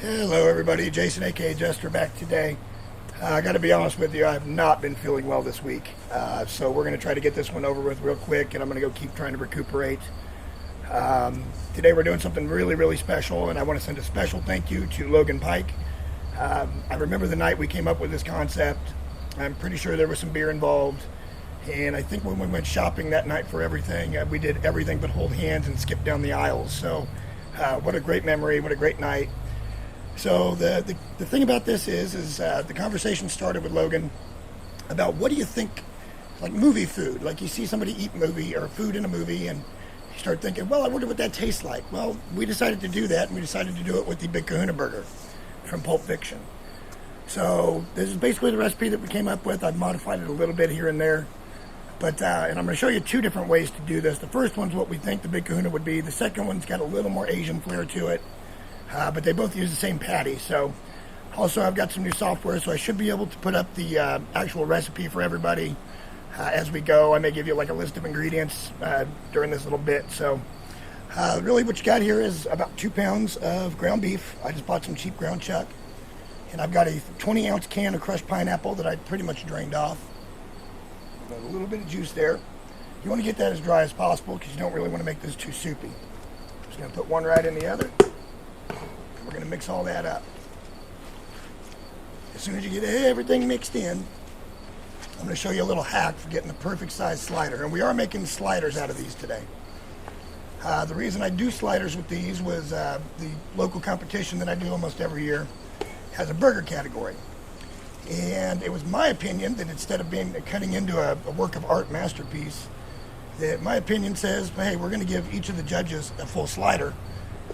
Hello everybody, Jason aka Jester back today. I got to be honest with you, I have not been feeling well this week. So we're going to try to get this one over with real quick, and I'm going to go keep trying to recuperate. Today we're doing something really special, and I want to send a special thank you to Logan Pike. I remember the night we came up with this concept. I'm pretty sure there was some beer involved, and I think when we went shopping that night for everything, we did everything but hold hands and skip down the aisles. So what a great memory, what a great night. So the thing about this is the conversation started with Logan about what do you think, like movie food, like you see somebody eat movie or food in a movie and you start thinking, well, I wonder what that tastes like. Well, we decided to do that, and we decided to do it with the Big Kahuna burger from Pulp Fiction. So this is basically the recipe that we came up with. I've modified it a little bit here and there, but and I'm going to show you two different ways to do this. The first one's what we think the Big Kahuna would be. The second one's got a little more Asian flair to it. But they both use the same patty. So also I've got some new software, so I should be able to put up the actual recipe for everybody as we go. I may give you like a list of ingredients during this little bit. So really what you got here is about 2 pounds of ground beef. I just bought some cheap ground chuck, and I've got a 20-ounce can of crushed pineapple that I pretty much drained off. Got a little bit of juice there. You want to get that as dry as possible because you don't really want to make this too soupy. Just going to put one right in the other. We're going to mix all that up. As soon as you get everything mixed in, I'm going to show you a little hack for getting the perfect size slider. And we are making sliders out of these today. The reason I do sliders with these was the local competition that I do almost every year has a burger category. And it was my opinion that instead of cutting into a work of art masterpiece, that my opinion says, hey, we're going to give each of the judges a full slider.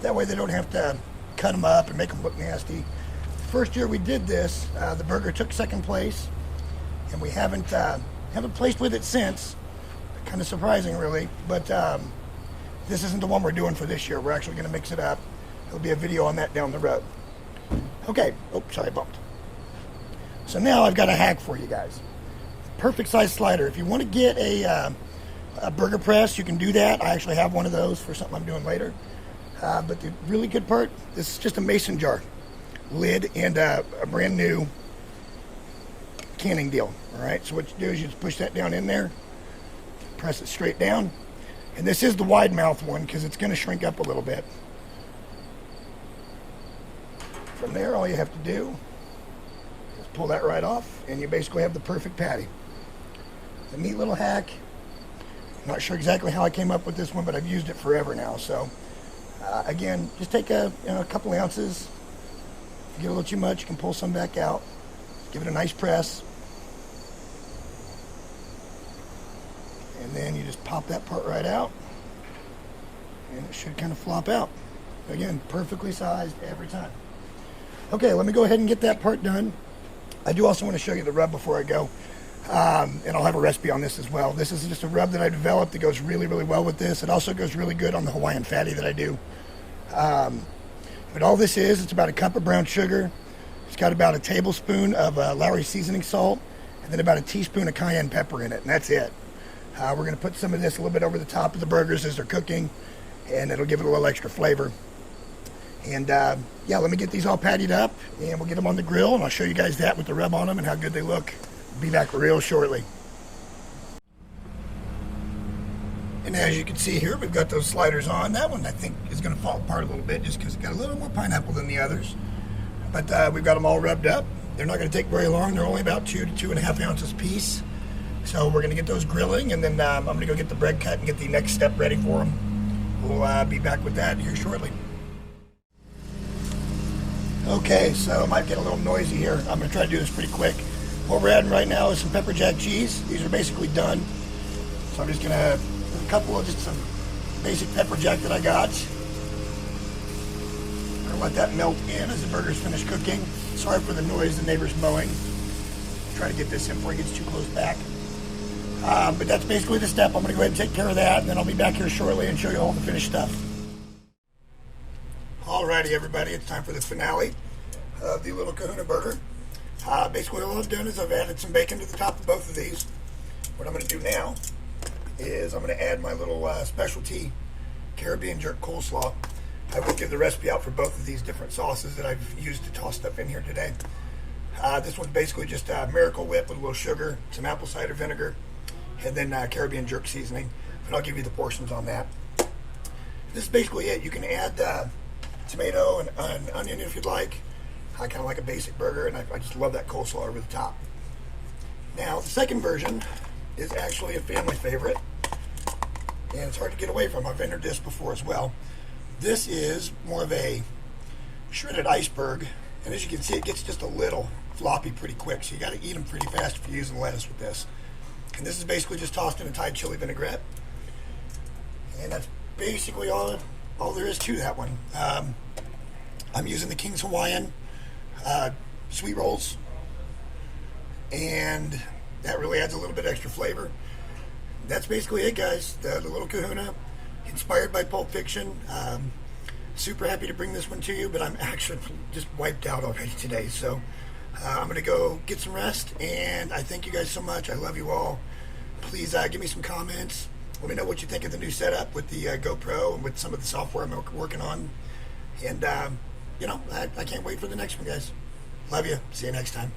That way they don't have to cut them up and make them look nasty. The first year we did this, the burger took second place, and we haven't placed with it since. Kind of surprising, really, but this isn't the one we're doing for this year. We're actually going to mix it up. There'll be a video on that down the road. Okay. Oh, sorry, I bumped. So now I've got a hack for you guys. Perfect size slider. If you want to get a burger press, you can do that. I actually have one of those for something I'm doing later. But the really good part, this is just a mason jar lid and a brand new canning deal. All right, so what you do is you just push that down in there, press it straight down, and this is the wide mouth one because it's going to shrink up a little bit. From there, all you have to do is pull that right off, and you basically have the perfect patty. It's a neat little hack. I'm not sure exactly how I came up with this one, but I've used it forever now. So again, just take a couple ounces. If you get a little too much, you can pull some back out. Give it a nice press. And then you just pop that part right out. And it should kind of flop out. Again, perfectly sized every time. Okay, let me go ahead and get that part done. I do also want to show you the rub before I go. And I'll have a recipe on this as well. This is just a rub that I developed that goes really well with this. It also goes really good on the Hawaiian fatty that I do. But all this is, it's about a cup of brown sugar. It's got about a tablespoon of Lowry seasoning salt, and then about a teaspoon of cayenne pepper in it, and that's it. We're going to put some of this a little bit over the top of the burgers as they're cooking, and it'll give it a little extra flavor. And yeah, let me get these all pattied up, and we'll get them on the grill, and I'll show you guys that with the rub on them and how good they look. Be back real shortly. And as you can see here, we've got those sliders on. That one I think is going to fall apart a little bit just because it's got a little more pineapple than the others. But we've got them all rubbed up. They're not going to take very long. They're only about 2 to 2.5 ounces piece. So we're going to get those grilling, and then I'm going to go get the bread cut and get the next step ready for them. We'll be back with that here shortly. Okay, so it might get a little noisy here. I'm going to try to do this pretty quick. What we're adding right now is some pepper jack cheese. These are basically done. So I'm just going to put a couple of just some basic pepper jack that I got. I'm going to let that melt in as the burgers finish cooking. Sorry for the noise, the neighbor's mowing. Try to get this in before it gets too close back. But that's basically the step. I'm going to go ahead and take care of that, and then I'll be back here shortly and show you all the finished stuff. Alrighty, everybody, it's time for the finale of the Little Kahuna burger. Basically all I've done is I've added some bacon to the top of both of these. What I'm going to do now is I'm going to add my little specialty Caribbean jerk coleslaw. I will give the recipe out for both of these different sauces that I've used to toss stuff in here today. This one's basically just a Miracle Whip with a little sugar, some apple cider vinegar, and then Caribbean jerk seasoning. But I'll give you the portions on that. This is basically it. You can add tomato and an onion if you'd like. I kind of like a basic burger, and I just love that coleslaw over the top. Now, the second version is actually a family favorite, and it's hard to get away from. I've entered this before as well. This is more of a shredded iceberg, and as you can see, it gets just a little floppy pretty quick, so you got to eat them pretty fast if you're using lettuce with this. And this is basically just tossed in a Thai chili vinaigrette, and that's basically all there is to that one. I'm using the King's Hawaiian sweet rolls, and that really adds a little bit extra flavor. That's basically it, guys. The Little Kahuna, inspired by Pulp Fiction. Super happy to bring this one to you, but I'm actually just wiped out already today, so I'm going to go get some rest, and I thank you guys so much. I love you all. Please give me some comments. Let me know what you think of the new setup with the GoPro and with some of the software I'm working on. And, I can't wait for the next one, guys. Love you. See you next time.